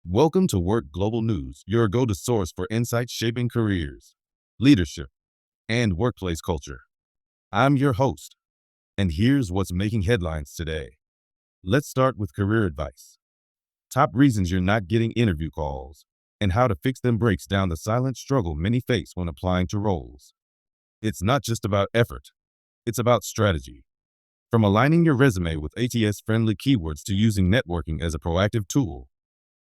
Welcome to WORxK Global News, your go-to source for insights shaping careers, leadership, and workplace culture. I'm your host, and here's what's making headlines today. Let's start with career advice. Top reasons you're not getting interview calls, and how to fix them breaks down the silent struggle many face when applying to roles. It's not just about effort, it's about strategy. From aligning your resume with ATS-friendly keywords to using networking as a proactive tool,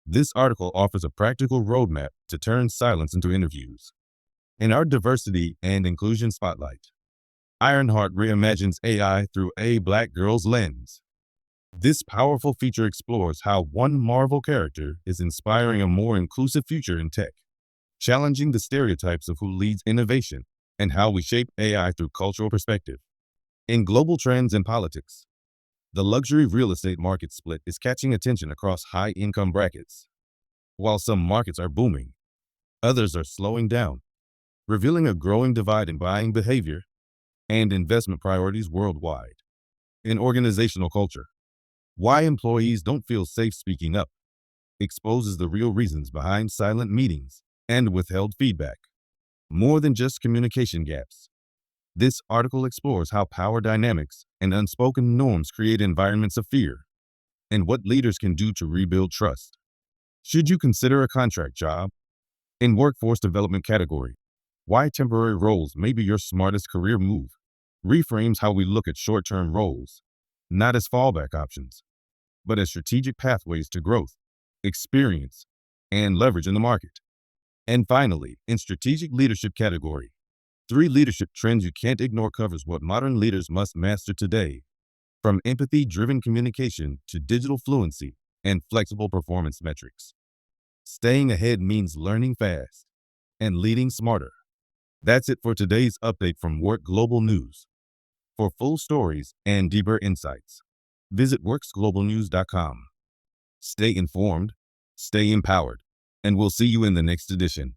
this article offers a practical roadmap to turn silence into interviews. In our diversity and inclusion spotlight, Ironheart reimagines AI through a Black girl's lens. This powerful feature explores how one Marvel character is inspiring a more inclusive future in tech, challenging the stereotypes of who leads innovation and how we shape AI through cultural perspective. In global trends and politics, the luxury real estate market split is catching attention across high-income brackets. While some markets are booming, others are slowing down, revealing a growing divide in buying behavior and investment priorities worldwide. In organizational culture, why employees don't feel safe speaking up exposes the real reasons behind silent meetings and withheld feedback. More than just communication gaps. This article explores how power dynamics and unspoken norms create environments of fear, and what leaders can do to rebuild trust. Should you consider a contract job? In workforce development category, why temporary roles may be your smartest career move reframes how we look at short-term roles, not as fallback options, but as strategic pathways to growth, experience, and leverage in the market. And finally, in strategic leadership category, 3 leadership trends you can't ignore covers what modern leaders must master today, from empathy-driven communication to digital fluency and flexible performance metrics. Staying ahead means learning fast and leading smarter. That's it for today's update from WORxK Global News. For full stories and deeper insights, visit WORxGlobalNews.com. Stay informed, stay empowered, and we'll see you in the next edition.